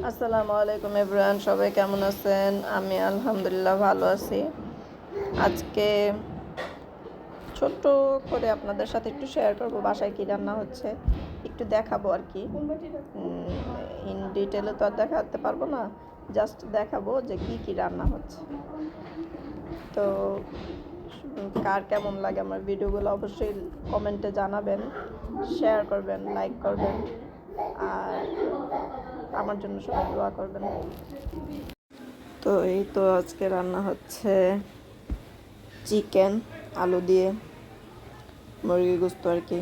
আসসালামু আলাইকুম এভরিওয়ান, সবাই কেমন আছেন? আমি আলহামদুলিল্লাহ ভালো আছি। আজকে ছোট্ট করে আপনাদের সাথে একটু শেয়ার করব বাসায় কী রান্না হচ্ছে, একটু দেখাবো আর কি। ইন ডিটেলে তো আর দেখাতে পারবো না, জাস্ট দেখাবো যে কী কী রান্না হচ্ছে। তো কার কেমন লাগে আমার ভিডিওগুলো অবশ্যই কমেন্টে জানাবেন, শেয়ার করবেন, লাইক করবেন, আর আমার জন্য সবাই দোয়া করবেন। তো এই তো আজকে রান্না হচ্ছে চিকেন আলু দিয়ে, মুরগি গোস্ত আর কি,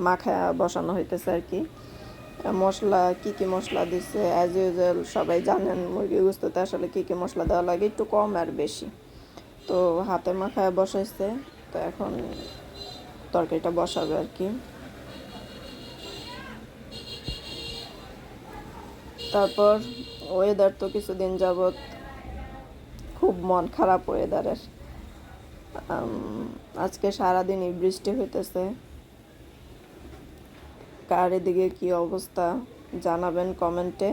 মাখা বসানো হইতেছে আর কি। মশলা কি মশলা দিচ্ছে অ্যাজ ইউজুয়াল সবাই জানেন, মুরগি গোস্ততে আসলে কি মশলা দেওয়া লাগে, একটু কম আর বেশি। তো হাতে মাখায় বসাইছে, তো এখন তরকারিটা বসাবে আর কি। তারপর ওয়েদার তো কিছুদিন যাবৎ খুব মন খারাপ ওয়েদারের। আজকে সারাদিনই বৃষ্টি হইতেছে। কার এদিকে কী অবস্থা জানাবেন কমেন্টে।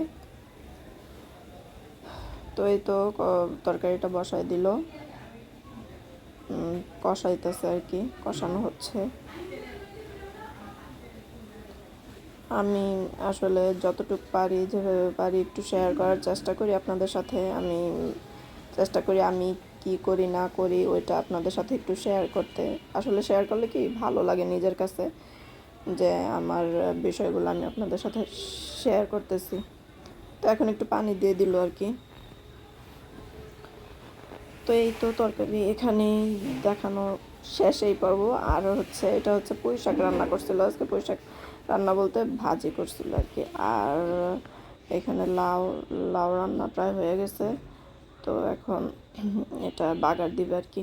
তো এই তো তরকারিটা বসাই দিল, কষাইতেছে আর কি, কষানো হচ্ছে। আমি আসলে যতটুকু পারি, যেভাবে পারি একটু শেয়ার করার চেষ্টা করি আপনাদের সাথে। আমি চেষ্টা করি আমি কি করি না করি ওইটা আপনাদের সাথে একটু শেয়ার করতে। আসলে শেয়ার করলে কি ভালো লাগে নিজের কাছে, যে আমার বিষয়গুলো আমি আপনাদের সাথে শেয়ার করতেছি। তো এখন একটু পানি দিয়ে দিল আর কি। তো এই তো তরকারি এখানেই দেখানো শেষ এই পর্ব। আর হচ্ছে এটা হচ্ছে পুঁই শাক রান্না করছিল আজকে, পুঁই শাক রান্না বলতে ভাজি করছিল আর কি। আর এখানে লাউ লাউ রান্না প্রায় হয়ে গেছে, তো এখন এটা বাগার দিবে আর কি।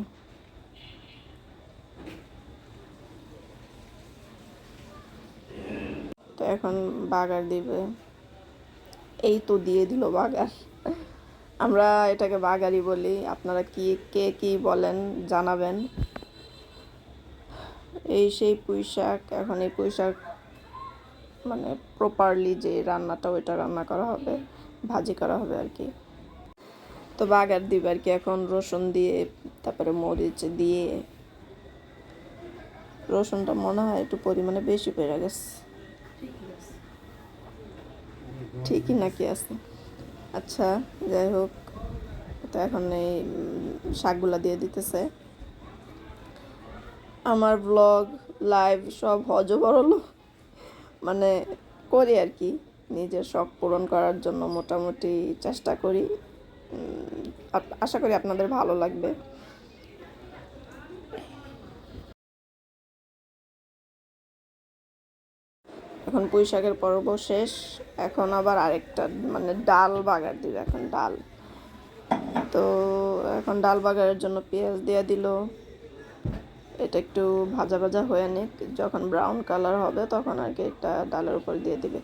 তো এখন বাগার দিবে, এই তো দিয়ে দিল বাগার। আমরা এটাকে বাগারই বলি, আপনারা কে কি বলেন জানাবেন। এই সেই পুঁই শাক, এখন এই পুঁই শাক মানে প্রপারলি যে রান্নাটা ওইটা রান্না করা হবে, ভাজি করা হবে আর কি। তো বাগার দিবে আর কি এখন, রসুন দিয়ে, তারপরে মরিচ দিয়ে। রসুনটা মনে হয় একটু পরিমাণে বেশি পেয়ে গেছে, ঠিকই নাকি আছে। আচ্ছা, যাই হোক, তো এখন এই শাকগুলা দিয়ে দিতেছে। আমার ব্লগ লাইভ সব হজবরল মানে করি আর কি, নিজের শখ পূরণ করার জন্য মোটামুটি চেষ্টা করি। আশা করি আপনাদের ভালো লাগবে। এখন পুঁই শাকের পর্ব শেষ, এখন আবার আরেকটা মানে ডাল বাগার দিবে এখন, ডাল। তো এখন ডাল বাগারের জন্য পেঁয়াজ দিয়ে দিল। এটা একটু ভাজা ভাজা হয়ে নিক, যখন ব্রাউন কালার হবে তখন আর কি একটা ডালের উপর দিয়ে দিবে।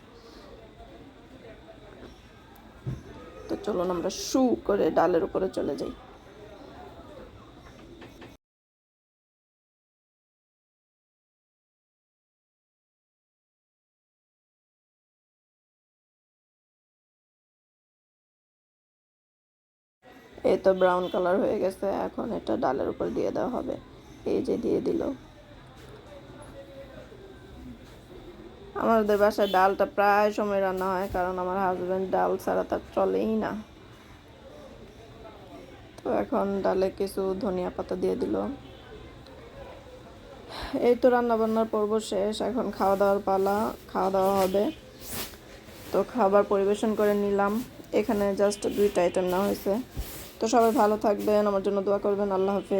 তো চলুন আমরা শু করে ডালের উপরে চলে যাই। এই তো ব্রাউন কালার হয়ে গেছে, এখন এটা ডালের উপর দিয়ে দেওয়া হবে। এই যে দিয়ে দিল। আমাদের বাসায় ডালটা প্রায় সময় রান্না হয়, কারণ আমার হাজব্যান্ড ডাল ছাড়া তার চলেই না। তো এখন ডালে কিছু ধনিয়া পাতা দিয়ে দিল। এই তো রান্না বান্নার পর্ব শেষ, এখন খাওয়া দাওয়ার পালা, খাওয়া দাওয়া হবে। তো খাবার পরিবেশন করে নিলাম। এখানে জাস্ট 2টা আইটেম নেওয়া হয়েছে। তো সবাই ভালো থাকবেন, আমার জন্য দোয়া করবেন। আল্লাহ হাফেজ।